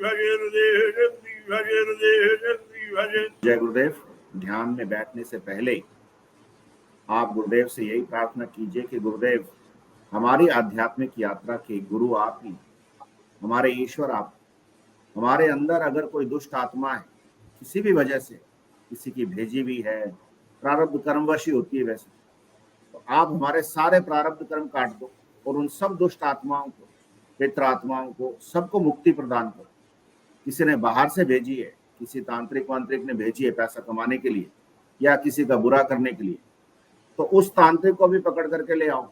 भजे गुरुदेव, जगदीश भजे गुरुदेव, जगदीश भजे। जय गुरुदेव। ध्यान में बैठने से पहले आप गुरुदेव से यही प्रार्थना कीजिए कि गुरुदेव, हमारी आध्यात्मिक यात्रा के गुरु आप ही, हमारे ईश्वर आप। हमारे अंदर अगर कोई दुष्ट आत्मा है, किसी भी वजह से, किसी की भेजी हुई है, प्रारब्ध कर्मवशी होती है वैसे, तो आप हमारे सारे प्रारब्ध कर्म काट दो और उन सब दुष्ट आत्माओं को, पितृ आत्माओं को, सबको मुक्ति प्रदान करो। किसी ने बाहर से भेजी है, किसी तांत्रिक वांत्रिक ने भेजी है पैसा कमाने के लिए या किसी का बुरा करने के लिए, तो उस तांत्रिक को भी पकड़ करके ले आओ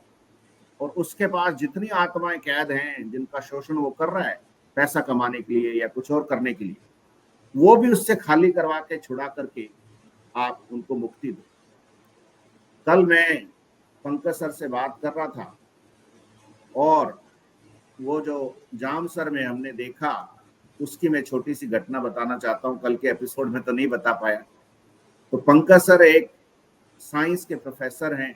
और उसके पास जितनी आत्माएं कैद हैं, जिनका शोषण वो कर रहा है पैसा कमाने के लिए या कुछ और करने के लिए, वो भी उससे खाली करवा के छुड़ा करके आप उनको मुक्ति दो। कल मैं पंकज सर से बात कर रहा था और वो जो जाम सर में हमने देखा, उसकी मैं छोटी सी घटना बताना चाहता हूँ। कल के एपिसोड में तो नहीं बता पाया। तो पंकज सर एक साइंस के प्रोफेसर हैं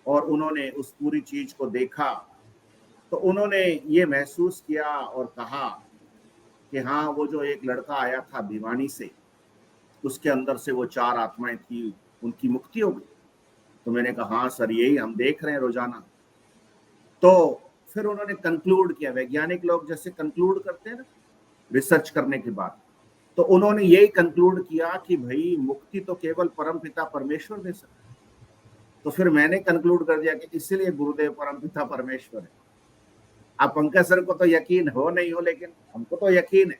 और उन्होंने उस पूरी चीज को देखा, तो उन्होंने ये महसूस किया और कहा कि हाँ, वो जो एक लड़का आया था भिवानी से, उसके अंदर से वो 4 आत्माएं थी, उनकी मुक्ति हो गई। तो मैंने कहा हाँ सर, यही हम देख रहे हैं रोजाना। तो फिर उन्होंने कंक्लूड किया, वैज्ञानिक लोग जैसे कंक्लूड करते हैं ना रिसर्च करने के बाद, तो उन्होंने यही कंक्लूड किया कि भाई मुक्ति तो केवल परमपिता परमेश्वर दे सकते। तो फिर मैंने कंक्लूड कर दिया कि इसीलिए गुरुदेव परमपिता परमेश्वर है। अब पंकज सर को तो यकीन हो नहीं हो, लेकिन हमको तो यकीन है,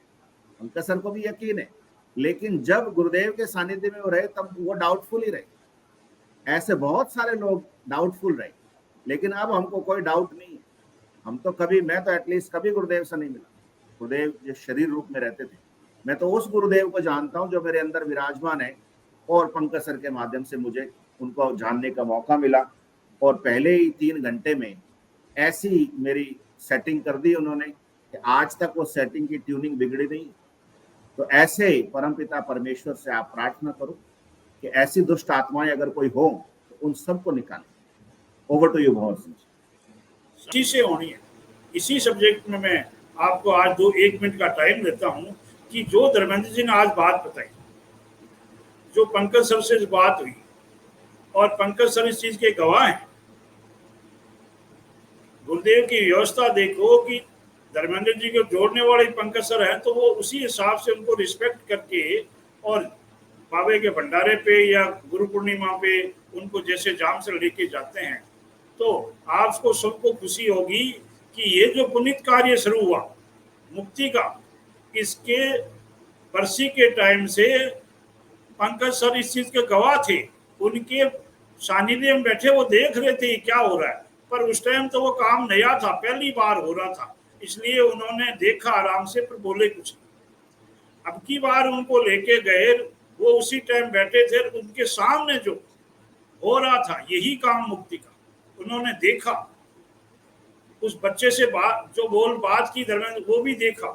पंकज सर को भी यकीन है, लेकिन जब गुरुदेव के सानिध्य में वो रहे तब वो डाउटफुल ही रहे। ऐसे बहुत सारे लोग डाउटफुल रहे, लेकिन अब हमको कोई डाउट नहीं है। हम तो कभी, मैं तो एटलीस्ट कभी गुरुदेव से नहीं मिला। गुरुदेव जो शरीर रूप में रहते थे, मैं तो उस गुरुदेव को जानता हूँ जो मेरे अंदर विराजमान है, और पंकज सर के माध्यम से मुझे उनको जानने का मौका मिला और पहले ही 3 घंटे में ऐसी मेरी सेटिंग कर दी उन्होंने कि आज तक वो सेटिंग की ट्यूनिंग बिगड़ी नहीं। तो ऐसे परमपिता परमेश्वर से आप प्रार्थना करो कि ऐसी दुष्ट आत्माएं अगर कोई हो तो उन सबको निकालें। Over to you Bhanwar Singh. इसी से होनी है। इसी सब्जेक्ट में मैं आपको आज 1 मिनट का टाइम देता हूं कि जो धर्मेंद्र जी ने आज बात बताई, जो पंकज सर से बात हुई, और पंकज सर इस चीज के गवाह हैं। गुरुदेव की व्यवस्था देखो कि धर्मेंद्र जी को जोड़ने वाले पंकज सर हैं, तो वो उसी हिसाब से उनको रिस्पेक्ट करके और बाबे के भंडारे पे या गुरु पूर्णिमा पे उनको जैसे जाम से लेके जाते हैं, तो आपको सबको खुशी होगी कि ये जो पुनीत कार्य शुरू हुआ मुक्ति का, इसके बरसी के टाइम से पंकज सर इस चीज के गवाह थे। उनके सानिध्य में बैठे वो देख रहे थे क्या हो रहा है, पर उस टाइम तो वो काम नया था, पहली बार हो रहा था, इसलिए उन्होंने देखा आराम से, पर बोले कुछ नहीं। अब की बार उनको लेके गए, वो उसी टाइम बैठे थे, उनके सामने जो हो रहा था यही काम मुक्ति का, उन्होंने देखा। उस बच्चे से बात जो बात की धर्मेंद्र, वो भी देखा।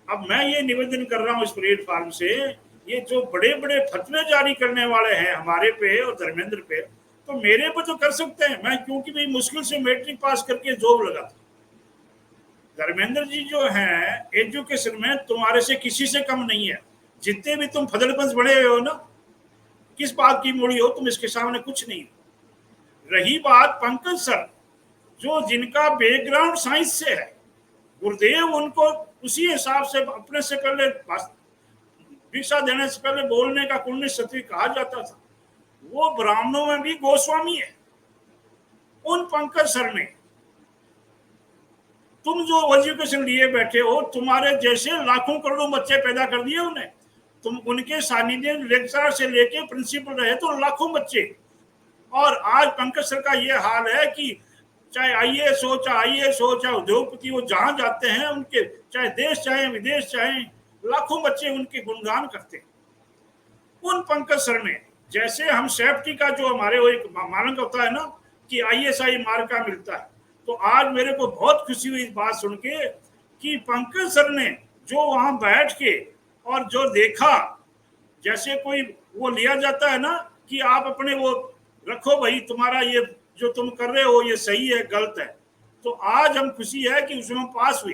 अब मैं ये निवेदन कर रहा हूँ इस प्लेटफॉर्म से, ये जो बड़े बड़े फतवे जारी करने वाले हैं हमारे पे और धर्मेंद्र पे, तो मेरे पे तो कर सकते हैं। मैं क्योंकि भाई मुश्किल से मैट्रिक पास करके जॉब लगा था। धर्मेंद्र जी जो हैं एजुकेशन में तुम्हारे से किसी से कम नहीं है। जितने भी तुम फदलपंच बड़े हुए हो ना, किस बात की मूड़ी हो, तुम इसके सामने कुछ नहीं। रही बात पंकज सर, जो जिनका बैकग्राउंड साइंस से है, गुरुदेव उनको उसी हिसाब से अपने से पहले दीक्षा देने से पहले बोलने का कुंड सती कहा जाता था। वो ब्राह्मणों में भी गोस्वामी है। उन पंकज सर ने, तुम जो एजुकेशन लिए बैठे हो, तुम्हारे जैसे लाखों करोड़ों बच्चे पैदा कर दिए उन्हें। तुम उनके सानिध्य लेक्चरर से लेके प्रिंसिपल रहे तो लाखों बच्चे। और आज पंकज सर का ये हाल है कि चाहे आईएएस हो, चाहे उद्योगपति हो, जहां जाते हैं उनके, चाहे देश चाहे विदेश चाहे, लाखों बच्चे उनके गुणगान करते हैं। उन पंकज सर ने, जैसे हम सेफ्टी का जो हमारे वो एक मानक होता है ना कि ISI मार्क का मिलता है, तो आज मेरे को बहुत खुशी हुई इस बात सुन के कि पंकज सर ने जो वहां बैठ के और जो देखा, जैसे कोई वो लिया जाता है ना कि आप अपने वो रखो भाई, तुम्हारा ये जो तुम कर रहे हो ये सही है गलत है, तो आज हम खुशी है कि उसमें पास हुई।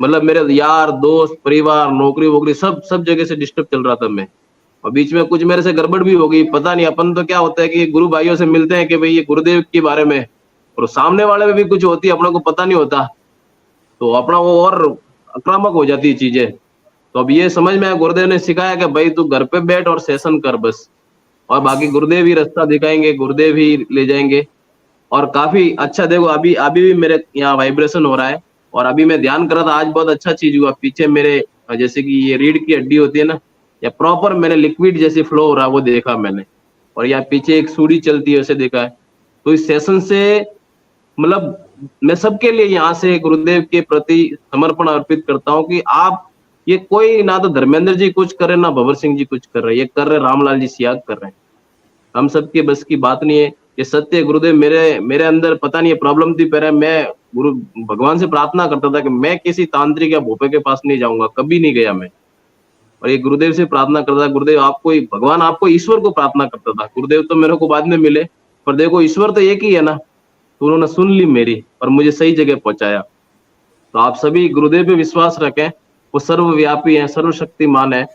मतलब मेरे यार दोस्त परिवार नौकरी वोकरी सब जगह से डिस्टर्ब चल रहा था मैं। और बीच में कुछ मेरे से गड़बड़ भी हो गई, पता नहीं। अपन तो क्या होता है कि गुरु भाइयों से मिलते हैं कि भाई ये गुरुदेव के बारे में, और सामने वाले में भी कुछ होती है, अपने को पता नहीं होता, तो अपना वो और आक्रामक हो जाती है चीजें। तो अब ये समझ में आया, गुरुदेव ने सिखाया कि भाई तू घर पे बैठ और सेशन कर बस, और बाकी गुरुदेव ही रास्ता दिखाएंगे, गुरुदेव ही ले जाएंगे। और काफी अच्छा, देखो अभी अभी भी मेरे यहाँ वाइब्रेशन हो रहा है, और अभी मैं ध्यान कर रहा था, आज बहुत अच्छा चीज हुआ। पीछे मेरे जैसे कि ये रीढ़ की हड्डी होती है ना, या प्रॉपर मैंने लिक्विड जैसे फ्लो हो रहा है वो देखा मैंने, और यहाँ पीछे एक सूढ़ी चलती है उसे देखा है। तो इस सेशन से मतलब मैं सबके लिए यहाँ से गुरुदेव के प्रति समर्पण अर्पित करता हूँ कि आप ये कोई ना तो धर्मेंद्र जी कुछ कर रहे, ना भंवर सिंह जी कुछ कर रहे, ये कर रहे रामलाल जी सियाग कर रहे हैं। हम सबके बस की बात नहीं है, ये सत्य है। गुरुदेव मेरे अंदर पता नहीं है प्रॉब्लम थी, पहले मैं गुरु भगवान से प्रार्थना करता था कि मैं किसी तांत्रिक या भोपे के पास नहीं जाऊंगा, कभी नहीं गया मैं। और ये गुरुदेव से प्रार्थना करता था, गुरुदेव आपको भगवान आपको ईश्वर को प्रार्थना करता था। गुरुदेव तो मेरे को बाद में मिले, पर देखो ईश्वर तो एक ही है ना, तो उन्होंने सुन ली मेरी और मुझे सही जगह पहुंचाया। तो आप सभी गुरुदेव पे विश्वास रखें, वो सर्वव्यापी है, सर्वशक्तिमान है,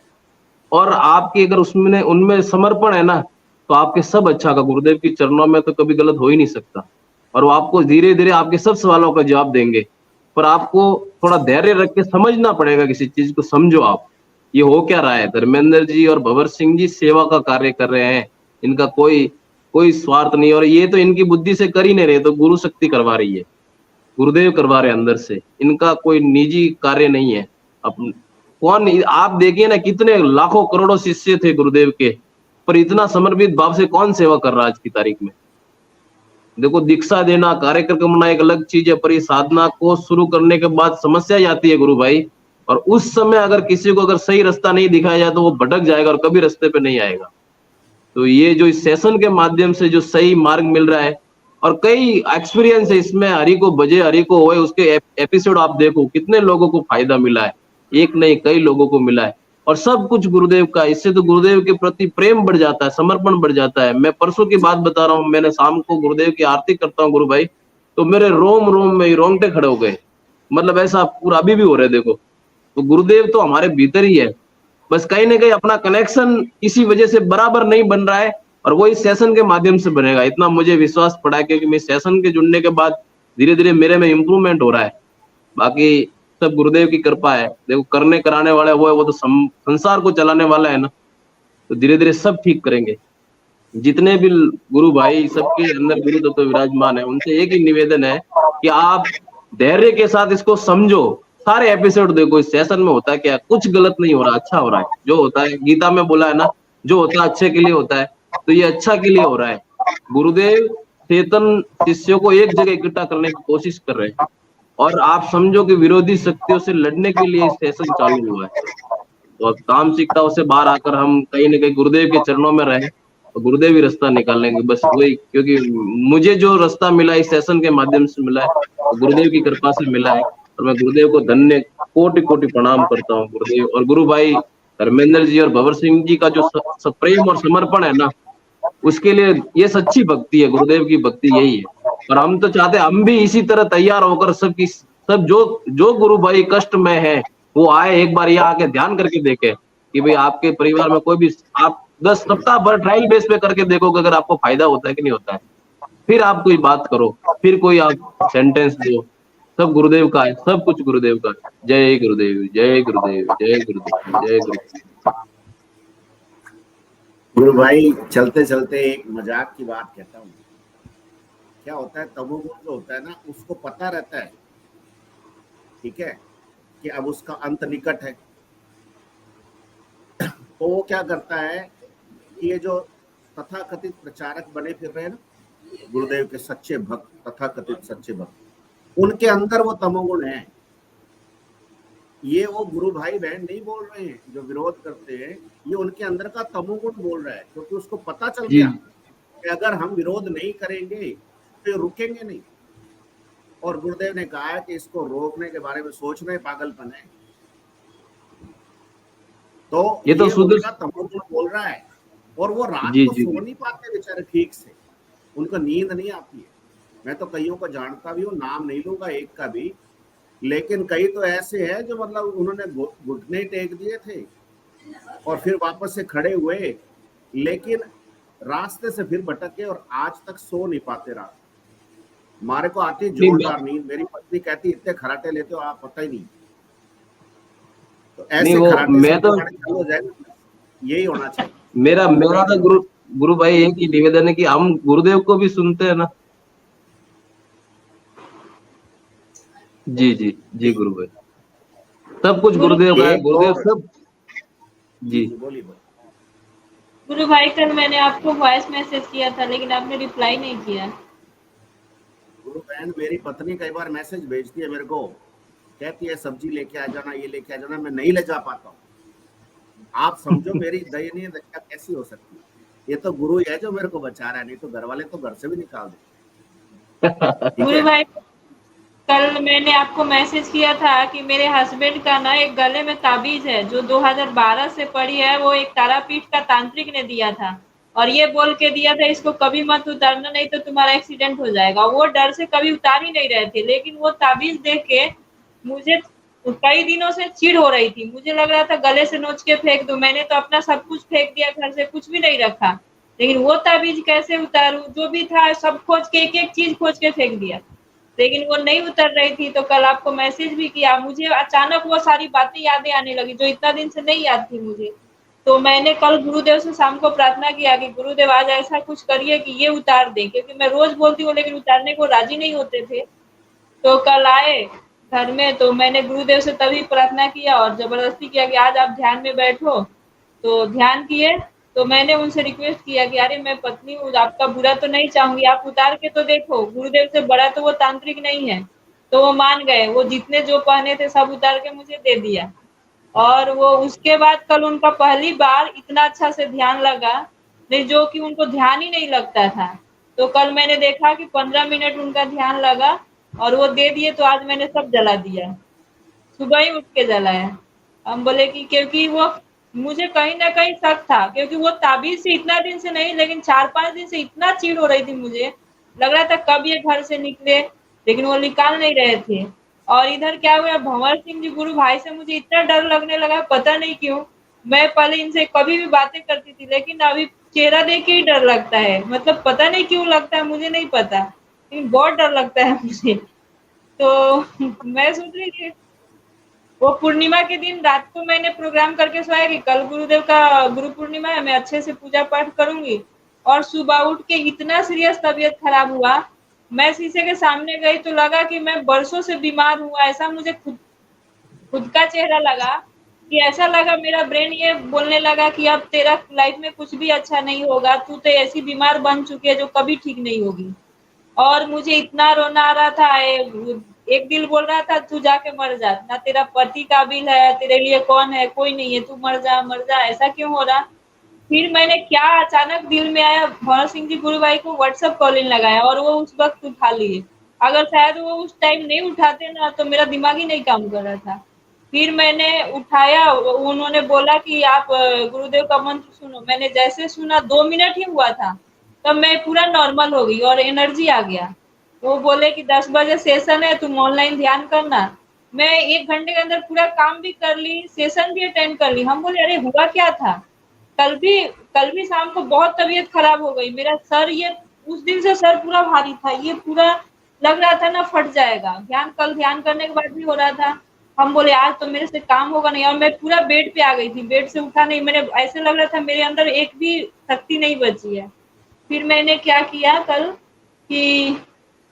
और आपकी अगर उसमें उनमें समर्पण है ना, तो आपके सब अच्छा का। गुरुदेव के चरणों में तो कभी गलत हो ही नहीं सकता, और वो आपको धीरे धीरे आपके सब सवालों का जवाब देंगे। पर आपको थोड़ा धैर्य रख के समझना पड़ेगा, किसी चीज को समझो आप, ये हो क्या रहा है। धर्मेंद्र जी और भंवर सिंह जी सेवा का कार्य कर रहे हैं, इनका कोई कोई स्वार्थ नहीं, और ये तो इनकी बुद्धि से कर ही नहीं रहे, तो गुरु शक्ति करवा रही है, गुरुदेव करवा रहे अंदर से, इनका कोई निजी कार्य नहीं है। अब कौन, आप देखिए ना कितने लाखों करोड़ों शिष्य थे गुरुदेव के, पर इतना समर्पित भाव से कौन सेवा कर रहा है आज की तारीख में। देखो दीक्षा देना कार्यक्रम करना एक अलग चीज है, पर ये साधना को शुरू करने के बाद समस्या आती है गुरु भाई, और उस समय अगर किसी को अगर सही रास्ता नहीं दिखाया जाए तो वो भटक जाएगा और कभी रास्ते पे नहीं आएगा। तो ये जो इस सेशन के माध्यम से जो सही मार्ग मिल रहा है, और कई एक्सपीरियंस है इसमें, हरि को बजे हरि को होए, उसके एपिसोड आप देखो कितने लोगों को फायदा मिला है, एक नहीं कई लोगों को मिला है, और सब कुछ गुरुदेव का। इससे तो गुरुदेव के प्रति प्रेम बढ़ जाता है, समर्पण बढ़ जाता है। मैं परसों की बात बता रहा हूँ, मैंने शाम को गुरुदेव की आरती करता हूँ गुरु भाई, तो मेरे रोम रोम में रोंगटे खड़े हो गए, मतलब ऐसा पूरा अभी भी हो रहा है। देखो तो गुरुदेव तो हमारे भीतर ही है, बस कहीं ना कहीं अपना कनेक्शन इसी वजह से बराबर नहीं बन रहा है, और वो इस सेशन के माध्यम से बनेगा, इतना मुझे विश्वास पड़ा है, क्योंकि मैं सेशन के जुड़ने के बाद धीरे धीरे मेरे में इम्प्रूवमेंट हो रहा है। बाकी सब गुरुदेव की कृपा है, देखो करने कराने वाला वो है, वो तो संसार को चलाने वाला है ना, तो धीरे धीरे सब ठीक करेंगे। जितने भी गुरु भाई सबके अंदर गुरु तत्व विराजमान है, उनसे एक ही निवेदन है कि आप धैर्य के साथ इसको समझो, सारे एपिसोड देखो, इस सेशन में होता है क्या, कुछ गलत नहीं हो रहा, अच्छा हो रहा है। जो होता है गीता में बोला है ना, जो होता है अच्छे के लिए होता है, तो ये अच्छा के लिए हो रहा है। गुरुदेव चेतन शिष्यों को एक जगह इकट्ठा करने की कोशिश कर रहे हैं, और आप समझो कि विरोधी शक्तियों से लड़ने के लिए सेशन चालू हुआ है। तो तामसिकताओं से बाहर आकर हम कहीं ना कहीं गुरुदेव के चरणों में रहे, और गुरुदेव ही रास्ता निकालेंगे, बस वही। क्योंकि मुझे जो रास्ता मिला इस सेशन के माध्यम से मिला है, तो गुरुदेव की कृपा से मिला है, और मैं गुरुदेव को धन्य कोटि कोटि प्रणाम करता हूँ गुरुदेव। और गुरु भाई धर्मेंद्र जी और भंवर सिंह जी का जो प्रेम और समर्पण है ना, उसके लिए ये सच्ची भक्ति है, गुरुदेव की भक्ति यही है। और हम तो चाहते हैं हम भी इसी तरह तैयार होकर सब जो गुरु भाई कष्ट में है वो आए, एक बार यहाँ आके ध्यान करके देखे कि भाई आपके परिवार में कोई भी, आप 10 सप्ताह भर ट्रायल बेस पे करके देखोगे अगर आपको फायदा होता है कि नहीं होता है, फिर आप कोई बात करो, फिर कोई आप सेंटेंस दो। सब गुरुदेव का है, सब कुछ गुरुदेव का है। जय गुरुदेव, जय गुरुदेव, जय गुरुदेव, जय गुरुदेव। गुरु भाई चलते चलते एक मजाक की बात कहता हूँ। क्या होता है, तमोगुण जो होता है ना, उसको पता रहता है, ठीक है, कि अब उसका अंत निकट है, तो वो क्या करता है कि ये जो तथाकथित प्रचारक बने फिर रहे हैं ना, गुरुदेव के सच्चे भक्त, तथाकथित सच्चे भक्त, उनके अंदर वो तमोगुण है। ये वो गुरु भाई बहन नहीं बोल रहे हैं जो विरोध करते हैं, ये उनके अंदर का तमोगुण बोल रहा है, क्योंकि उसको पता चल गया कि अगर हम विरोध नहीं करेंगे तो रुकेंगे नहीं। और गुरुदेव ने कहा है कि इसको रोकने के बारे में सोचना ही पागलपन है। तो ये तो उनका तमोगुण बोल रहा है, और वो रात को सो नहीं पाते बेचारे ठीक से, उनको नींद नहीं आती है। मैं तो कईयों को जानता भी हूँ, नाम नहीं लूंगा एक का भी, लेकिन कई तो ऐसे हैं जो मतलब उन्होंने घुटने टेक दिए थे और फिर वापस से खड़े हुए, लेकिन रास्ते से फिर भटक गए और आज तक सो नहीं पाते रात। हमारे को आती नहीं, जोरदार नींद, मेरी पत्नी कहती इतने खराटे लेते हो आप, पता ही नहीं। तो नहीं ऐसे वो खराटे मैं से तो चालू हो जाएगा, यही होना चाहिए। मेरा मेरा तो गुरु भाई एक ही निवेदन है कि हम गुरुदेव को भी सुनते हैं ना। जी जी जी गुरु भाई, सब कुछ गुरु गुरुदेव का है, एक गुरुदेव और सब। जी जी जी बोलिए बोलिए। गुरु भाई, कल मैंने आपको वॉइस मैसेज किया था लेकिन आपने रिप्लाई नहीं किया। गुरु बहन, मेरी पत्नी कई बार मैसेज भेजती है मेरे को, कहती है सब्जी लेके आ जाना, ये लेके आ जाना, मैं नहीं ले जा पाता हूँ। आप समझो मेरी दयनीय दशा कैसी हो सकती है। ये तो गुरु है जो मेरे को बचा रहा है, नहीं तो घर वाले तो घर से भी निकाल दे। ठीक गुरु है। भाई, कल मैंने आपको मैसेज किया था कि मेरे हस्बैंड का ना एक गले में ताबीज है जो 2012 से पड़ी है, वो एक तारापीठ का तांत्रिक ने दिया था और ये बोल के दिया था इसको कभी मत उतारना नहीं तो तुम्हारा एक्सीडेंट हो जाएगा। वो डर से कभी उतार ही नहीं रहे थे, लेकिन वो ताबीज देख के मुझे कई दिनों से चिढ़ हो रही थी। मुझे लग रहा था गले से नोच के फेंक दूं। मैंने तो अपना सब कुछ फेंक दिया, घर से कुछ भी नहीं रखा, लेकिन वो ताबीज कैसे उतारूं, जो भी था सब खोज के एक एक चीज खोज के फेंक दिया, लेकिन वो नहीं उतर रही थी। तो कल आपको मैसेज भी किया, मुझे अचानक वो सारी बातें यादें आने लगी जो इतना दिन से नहीं याद थी मुझे। तो मैंने कल गुरुदेव से शाम को प्रार्थना किया कि गुरुदेव आज ऐसा कुछ करिए कि ये उतार दें, क्योंकि मैं रोज बोलती हूँ लेकिन उतारने को राजी नहीं होते थे। तो कल आए घर में तो मैंने गुरुदेव से तभी प्रार्थना किया और जबरदस्ती किया कि आज आप ध्यान में बैठो। तो ध्यान किए तो मैंने उनसे रिक्वेस्ट किया कि अरे मैं पत्नी हूँ, आपका बुरा तो नहीं चाहूंगी, आप उतार के तो देखो, गुरुदेव से बड़ा तो वो तांत्रिक नहीं है। तो वो मान गए, वो जितने जो पहने थे सब उतार के मुझे दे दिया। और वो उसके बाद कल उनका पहली बार इतना अच्छा से ध्यान लगा, नहीं जो कि उनको ध्यान ही नहीं लगता था। तो कल मैंने देखा कि 15 मिनट उनका ध्यान लगा और वो दे दिए, तो आज मैंने सब जला दिया, सुबह ही उठ के जलाया। हम बोले कि क्योंकि वो मुझे कहीं ना कहीं शक था, क्योंकि वो ताबीज से इतना दिन से नहीं लेकिन 4-5 दिन से इतना चिढ़ हो रही थी, मुझे लग रहा था कब ये घर से निकले, लेकिन वो निकाल नहीं रहे थे। और इधर क्या हुआ, भंवर सिंह जी गुरु भाई से मुझे इतना डर लगने लगा, पता नहीं क्यों। मैं पहले इनसे कभी भी बातें करती थी, लेकिन अभी चेहरा देख के ही डर लगता है, मतलब पता नहीं क्यों लगता है, मुझे नहीं पता, लेकिन बहुत डर लगता है मुझे। तो मैं सोच रही थी वो पूर्णिमा के दिन रात को मैंने प्रोग्राम करके सोया कि कल गुरुदेव का गुरु पूर्णिमा है, मैं अच्छे से पूजा पाठ करूंगी। और सुबह उठ के इतना सीरियस तबीयत खराब हुआ, मैं शीशे के सामने गई तो लगा कि मैं बरसों से बीमार हूँ, ऐसा मुझे खुद खुद का चेहरा लगा कि ऐसा लगा, मेरा ब्रेन ये बोलने लगा कि अब तेरा लाइफ में कुछ भी अच्छा नहीं होगा, तू तो ऐसी बीमार बन चुकी है जो कभी ठीक नहीं होगी। और मुझे इतना रोना आ रहा था, एक दिल बोल रहा था तू जाके मर जा, ना तेरा पति काबिल है, तेरे लिए कौन है, कोई नहीं है, तू मर जा मर जा, ऐसा क्यों हो रहा। फिर मैंने क्या अचानक दिल में आया, भंवर सिंह जी गुरु भाई को व्हाट्सएप कॉलिंग लगाया और वो उस वक्त उठा लिए। अगर शायद वो उस टाइम नहीं उठाते ना तो मेरा दिमाग ही नहीं काम कर रहा था। फिर मैंने उठाया, उन्होंने बोला कि आप गुरुदेव का मंत्र सुनो। मैंने जैसे सुना 2 मिनट ही हुआ था, तब मैं पूरा नॉर्मल हो गई और एनर्जी आ गया। वो बोले कि 10 बजे सेशन है, तुम ऑनलाइन ध्यान करना। मैं 1 घंटे के अंदर पूरा काम भी कर ली, सेशन भी अटेंड कर ली। हम बोले अरे हुआ क्या था। कल भी कल भी शाम को बहुत तबीयत खराब हो गई, मेरा सर ये उस दिन से सर पूरा भारी था, ये पूरा लग रहा था ना फट जाएगा। कल ध्यान करने के बाद भी हो रहा था। हम बोले आज तो मेरे से काम होगा नहीं, और मैं पूरा बेड पे आ गई थी, बेड से उठा नहीं, मैंने ऐसे लग रहा था मेरे अंदर एक भी शक्ति नहीं बची है। फिर मैंने क्या किया कल कि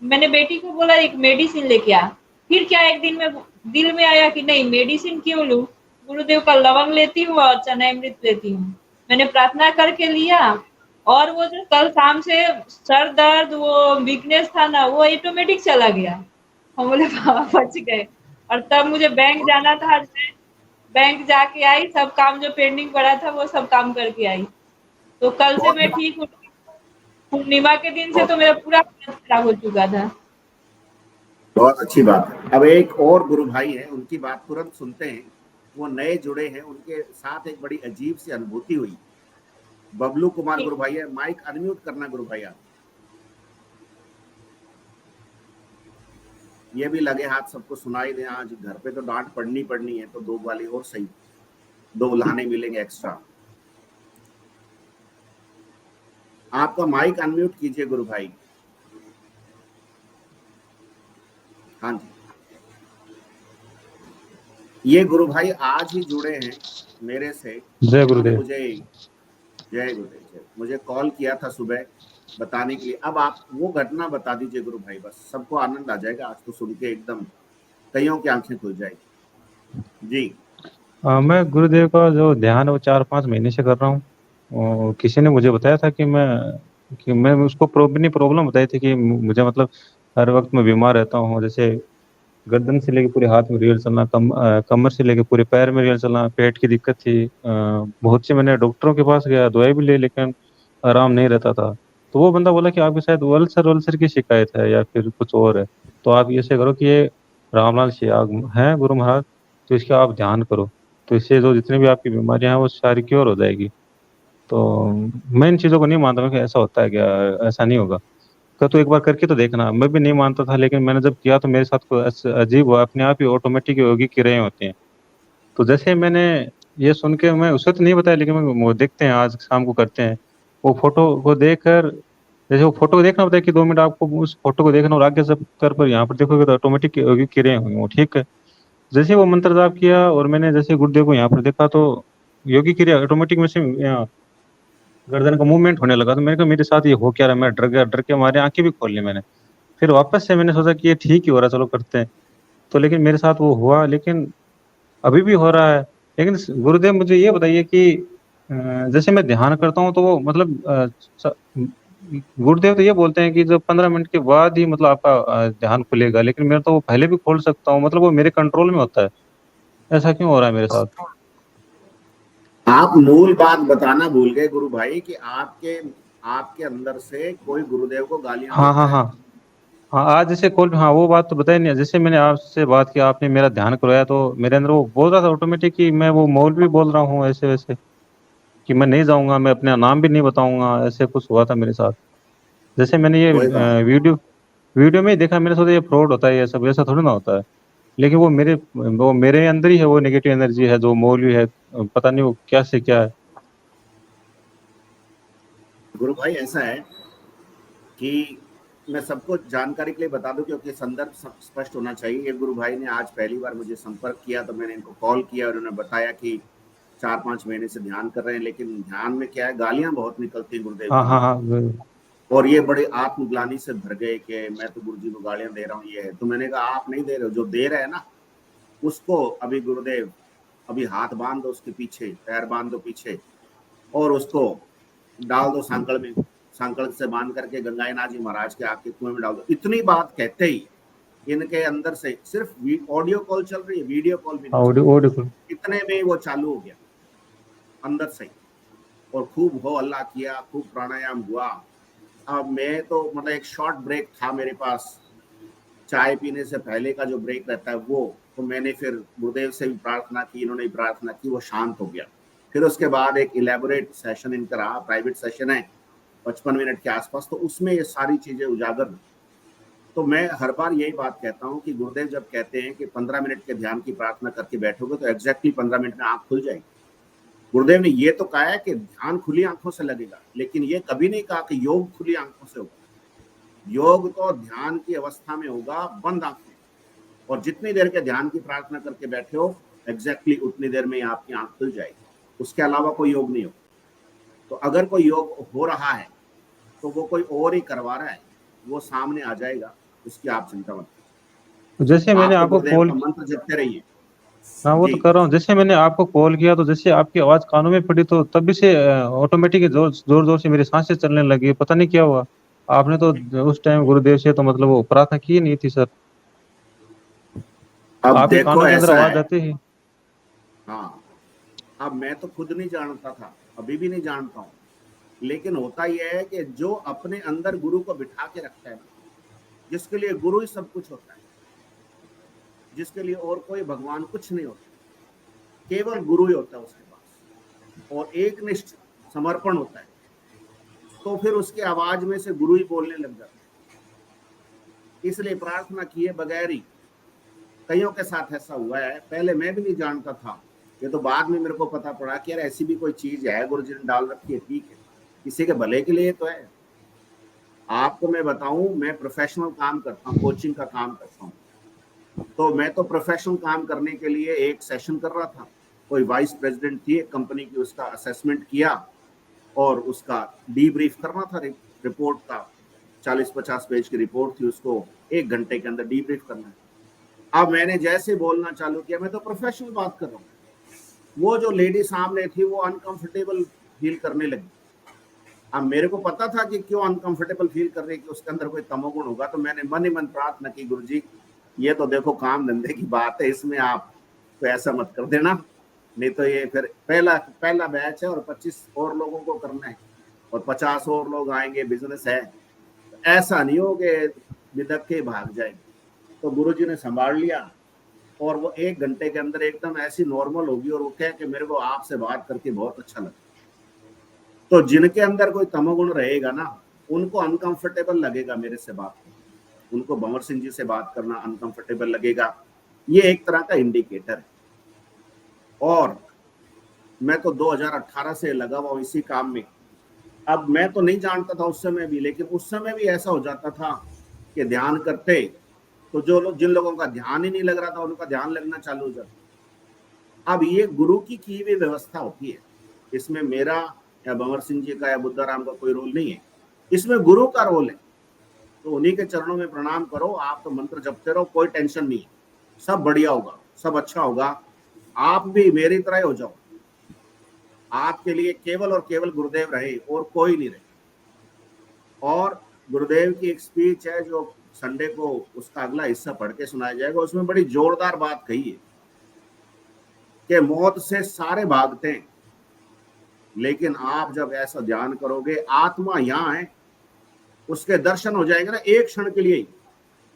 मैंने बेटी को बोला एक मेडिसिन लेके आ। फिर क्या एक दिन में दिल में आया कि नहीं मेडिसिन क्यों लूं, गुरुदेव का लवंग लेती हूँ और चनामृत लेती हूँ। मैंने प्रार्थना करके लिया और वो जो कल शाम से सर दर्द वो वीकनेस था ना वो ऑटोमेटिक चला गया। हम बोले बाबा बच गए। और तब मुझे बैंक जाना था, आज मैं बैंक जाके आई, सब काम जो पेंडिंग पड़ा था वो सब काम करके आई। तो कल से मैं ठीक हूँ। पूर्णिमा के दिन से तो मेरा पूरा हालत खराब हो चुका था। बहुत अच्छी बात है। अब एक और गुरु भाई है, उनकी बात तुरंत सुनते हैं। वो नए जुड़े हैं, उनके साथ एक बड़ी अजीब सी अनुभूति हुई। बबलू कुमार गुरु भाई है, माइक अनम्यूट करना गुरु भाई आप। ये भी लगे हाथ सबको सुनाई दे। आज घर पे तो डांट पड़नी है, तो 2 गाली और सही, 2 उल्हाने मिलेंगे एक्स्ट्रा। आपका माइक अनम्यूट कीजिए गुरु भाई। हाँ जी, ये गुरु भाई आज ही जुड़े हैं मेरे से। जय इन्होंने गुरुदेव। मुझे, जय गुरुदेव, जय, मुझे कॉल किया था सुबह बताने के लिए। अब आप वो घटना बता दीजिए गुरु भाई, बस सबको आनंद आ जाएगा आज तो सुन के, एकदम कईयों की आंखें खुल जाएगी जी। मैं गुरुदेव का जो ध्यान है वो 4-5 महीने से कर रहा हूँ। और किसी ने मुझे बताया था कि मैं उसको अपनी प्रॉब्लम बताई थी कि मुझे मतलब हर वक्त मैं बीमार रहता हूँ। जैसे गर्दन से लेके पूरे हाथ में रियल चलना, कमर से लेके पूरे पैर में रियल चलना, पेट की दिक्कत थी। बहुत सी मैंने डॉक्टरों के पास गया, दवाई भी ले, लेकिन आराम नहीं रहता था। तो वो बंदा बोला कि आपकी शायद अल्सर की शिकायत है या फिर कुछ और है। तो आप ऐसे करो कि ये रामलाल शियाग है गुरु महाराज, तो इसका आप ध्यान करो, तो इससे जो जितनी भी आपकी बीमारियां हैं वो सारी क्योर हो जाएगी। तो मैं इन चीज़ों को नहीं मानता हूँ कि ऐसा होता है क्या, ऐसा नहीं होगा। का तो एक बार करके तो देखना। मैं भी नहीं मानता था, लेकिन मैंने जब किया तो मेरे साथ को अजीब हुआ, अपने आप ही ऑटोमेटिक योगी क्रियाएं होती हैं। तो जैसे मैंने ये सुन के, मैं उसे तो नहीं बताया, लेकिन वो देखते हैं आज शाम को करते हैं। वो फोटो को देखकर, जैसे वो फोटो को देखना होता है कि 2 मिनट आपको उस फोटो को देखना और आगे सब कर पर यहाँ पर देखोगे तो ऑटोमेटिक योगी क्रियाएं हुई वो, ठीक है। जैसे वो मंत्र जाप किया और मैंने जैसे गुरुदेव को यहाँ पर देखा तो योगी क्रिया ऑटोमेटिक में से यहाँ गर्दन का मूवमेंट होने लगा। तो मैंने कहा मेरे साथ ये हो क्या रहा है, मैं डर गया, डर के हमारे आंखें भी खोल ली मैंने। फिर वापस से मैंने सोचा कि ये ठीक ही हो रहा है, चलो करते हैं। तो लेकिन मेरे साथ वो हुआ, लेकिन अभी भी हो रहा है। लेकिन गुरुदेव मुझे ये बताइए कि जैसे मैं ध्यान करता हूँ तो वो मतलब गुरुदेव तो ये बोलते हैं कि जब 15 मिनट के बाद ही मतलब आपका ध्यान खुलेगा, लेकिन मेरा तो वो पहले भी खोल सकता हूँ, मतलब वो मेरे कंट्रोल में होता है। ऐसा क्यों हो रहा है मेरे साथ? आप मूल बात बताना भूल गए गुरु भाई कि आपके आपके अंदर से कोई गुरुदेव को गालियां हाँ हाँ देता है। हाँ हाँ, आज जैसे कॉल, हाँ वो बात तो बताई नहीं। जैसे मैंने आपसे बात की, आपने मेरा ध्यान करवाया, तो मेरे अंदर वो बोल रहा था ऑटोमेटिक कि मैं वो मौलवी बोल रहा हूँ ऐसे वैसे, कि मैं नहीं जाऊंगा, मैं अपना नाम भी नहीं बताऊंगा, ऐसे कुछ हुआ था मेरे साथ। जैसे मैंने ये कोई बात, वीडियो में ही देखा, मैंने सोचा ये फ्रॉड होता है, ये सब ऐसा थोड़ी ना होता है। लेकिन वो मेरे अंदर ही है, वो नेगेटिव एनर्जी है जो मौलवी है, पता नहीं वो क्या से क्या है। गुरु भाई ऐसा है कि मैं सबको जानकारी के लिए बता दूं, क्योंकि संदर्भ स्पष्ट होना चाहिए। ये गुरु भाई ने आज पहली बार मुझे संपर्क किया, तो मैंने इनको कॉल किया और उन्होंने बताया कि 4-5 महीने से ध्यान कर रहे हैं, लेकिन ध्यान में क्या है, गालियां बहुत निकलती हैं गुरुदेव हाँ की। हाँ हाँ और ये बड़े आत्मग्लानि से भर गए कि मैं तो गुरु जी को गालियां दे रहा हूँ, ये है। तो मैंने कहा आप नहीं दे रहे हो, जो दे रहे हैं ना उसको अभी गुरुदेव, अभी हाथ बांध दो उसके पीछे, पैर बांध दो पीछे, और उसको डाल दो सांकड़ में, सांकड़ से बांध करके गंगाईनाथ जी महाराज के आके कुएं में डाल दो। इतनी बात कहते ही इनके अंदर से सिर्फ ऑडियो कॉल चल रही है, वीडियो कॉल भी नहीं चल रही, ऑडियो। इतने में वो चालू हो गया अंदर से ही। और खूब हो अल्लाह किया, खूब प्राणायाम हुआ। अब मैं तो मतलब एक शॉर्ट ब्रेक था मेरे पास, चाय पीने से पहले का जो ब्रेक रहता है वो, तो मैंने फिर गुरुदेव से भी प्रार्थना की, इन्होंने भी प्रार्थना की, वो शांत हो गया। फिर उसके बाद एक इलेबोरेट सेशन इनका रहा, प्राइवेट सेशन है 55 मिनट के आसपास, तो उसमें ये सारी चीजें उजागर हुई। तो मैं हर बार यही बात कहता हूँ कि गुरुदेव जब कहते हैं कि 15 मिनट के ध्यान की प्रार्थना करके बैठोगे तो एग्जैक्टली 15 मिनट में आंख खुल जाएगी। गुरुदेव ने ये तो कहा है कि ध्यान खुली आंखों से लगेगा, लेकिन ये कभी नहीं कहा कि योग खुली आंखों से होगा। योग तो ध्यान की अवस्था में होगा बंद आंखें, और जितनी देर के ध्यान की प्रार्थना करके बैठे हो एग्जैक्टली उतनी देर में आपकी आंख खुल जाएगी, उसके अलावा कोई योग नहीं हो। तो अगर कोई योग हो रहा है तो वो कोई और ही करवा रहा है, वो सामने आ जाएगा, उसकी आप चिंता मत तो जैसे करो। मैंने आप तो आपको गुरुदेव कॉल, का मंत्र जपते रहिए हाँ वो जी। तो कर रहा हूँ। जैसे मैंने आपको कॉल किया तो जैसे आपकी आवाज कानों में पड़ी, तो तभी से ऑटोमेटिक जोर जोर जोर से मेरी सांसें चलने लगी, पता नहीं क्या हुआ। आपने तो उस टाइम गुरुदेव से तो मतलब वो प्रार्थना की नहीं थी सर। अब आपके देखो कानों के अंदर ऐसा आवाज है, आती है। हाँ, अब मैं तो खुद नहीं जानता था, अभी भी नहीं जानता हूँ, लेकिन होता यह है कि जो अपने अंदर गुरु को बिठा के रखता है ना, जिसके लिए गुरु ही सब कुछ होता है, जिसके लिए और कोई भगवान कुछ नहीं होता, केवल गुरु ही होता है उसके पास, और एक निष्ठ समर्पण होता है, तो फिर उसके आवाज में से गुरु ही बोलने लग जाता है। इसलिए प्रार्थना किए बगैर ही कईयों के साथ ऐसा हुआ है। पहले मैं भी नहीं जानता था, ये तो बाद में मेरे को पता पड़ा कि यार ऐसी भी कोई चीज है, गुरुजी ने डाल रखी है, ठीक है, किसी के भले के लिए तो है। आपको मैं बताऊं, मैं प्रोफेशनल काम करता हूँ, कोचिंग का काम करता हूँ, तो मैं तो प्रोफेशनल काम करने के लिए एक सेशन कर रहा था। कोई वाइस प्रेसिडेंट थी एक कंपनी की, उसका असेसमेंट किया और उसका डीब्रीफ करना था रिपोर्ट का। 40-50 पेज की रिपोर्ट थी, उसको 1 घंटे के अंदर डीब्रीफ करना है। अब मैंने जैसे बोलना चालू किया, मैं तो प्रोफेशनल बात कर रहा हूँ, वो जो लेडी सामने थी वो अनकंफर्टेबल फील करने लगी। अब मेरे को पता था कि क्यों अनकंफर्टेबल फील कर रही है, कि उसके अंदर कोई तमोगुण होगा। तो मैंने मन ही मन प्रार्थना की, गुरुजी ये तो देखो काम धंधे की बात है, इसमें आप तो ऐसा मत कर देना, नहीं तो ये फिर पहला बैच है और 25 और लोगों को करना है और 50 और लोग आएंगे, बिजनेस है, ऐसा नहीं हो कि बिदक के भाग जाए। तो गुरुजी ने संभाल लिया और वो 1 घंटे के अंदर एकदम ऐसी नॉर्मल होगी और वो कहे कि मेरे को आपसे बात करके बहुत अच्छा लगा। तो जिनके अंदर कोई तमोगुण रहेगा ना, उनको अनकंफर्टेबल लगेगा मेरे से बात करना, उनको भंवर सिंह जी से बात करना अनकंफर्टेबल लगेगा। ये एक तरह का इंडिकेटर है। और मैं तो 2018 से लगा हुआ हूं इसी काम में। अब मैं तो नहीं जानता था उस समय भी, लेकिन उस समय भी ऐसा हो जाता था कि ध्यान करते तो जिन लोगों का ध्यान ही नहीं लग रहा था उनका ध्यान लगना चालू हो जाता। अब ये गुरु की हुई व्यवस्था होती है, इसमें मेरा या भंवर सिंह जी का या बुद्धाराम का कोई रोल नहीं है, इसमें गुरु का रोल है। तो उन्हीं के चरणों में प्रणाम करो, आप तो मंत्र जपते रहो, कोई टेंशन नहीं है, सब बढ़िया होगा, सब अच्छा होगा। आप भी मेरी तरह हो जाओ, आपके लिए केवल और केवल गुरुदेव रहे और कोई नहीं रहे। और गुरुदेव की एक स्पीच है जो संडे को उसका अगला हिस्सा पढ़ के सुनाया जाएगा, उसमें बड़ी जोरदार बात कही है कि मौत से सारे भागते हैं, लेकिन आप जब ऐसा ध्यान करोगे, आत्मा यहाँ है, उसके दर्शन हो जाएंगे ना एक क्षण के लिए ही,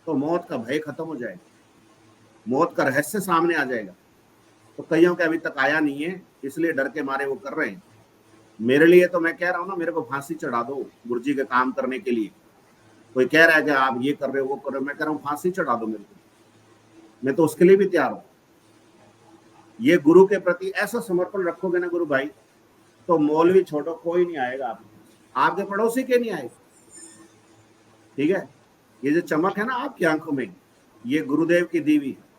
तो मौत का भय खत्म हो जाएगा, मौत का रहस्य सामने आ जाएगा। तो कईयों के अभी तक आया नहीं है, इसलिए डर के मारे वो कर रहे हैं। मेरे लिए तो मैं कह रहा हूं ना, मेरे को फांसी चढ़ा दो गुरुजी के काम करने के लिए। कोई कह रहा है कि आप ये कर रहे हो वो कर रहे हो, मैं कह रहा हूँ फांसी चढ़ा दो मेरे को, मैं तो उसके लिए भी तैयार हूं। ये गुरु के प्रति ऐसा समर्पण रखोगे ना गुरु भाई, तो मौलवी छोड़ो कोई नहीं आएगा, आपके पड़ोसी के नहीं आएगा। ठीक है, ये जो चमक है ना आपकी आंखों में, ये गुरुदेव की दीवी है।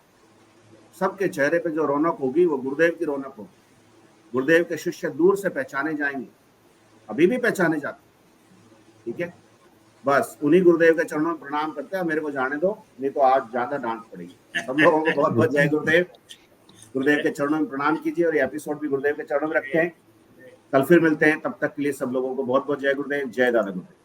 सबके चेहरे पे जो रौनक होगी वो गुरुदेव की रौनक होगी। गुरुदेव के शिष्य दूर से पहचाने जाएंगे, अभी भी पहचाने जाते। ठीक है, बस उन्हीं गुरुदेव के चरणों में प्रणाम करते हैं। मेरे को जाने दो, नहीं तो आज ज्यादा डांट पड़ेगी। सब लोगों को बहुत बहुत जय गुरुदेव। गुरुदेव के चरणों में प्रणाम कीजिए और ये एपिसोड भी गुरुदेव के चरणों में रखते हैं। कल फिर मिलते हैं, तब तक के लिए सब लोगों को बहुत बहुत जय गुरुदेव, जय दादा गुरुदेव।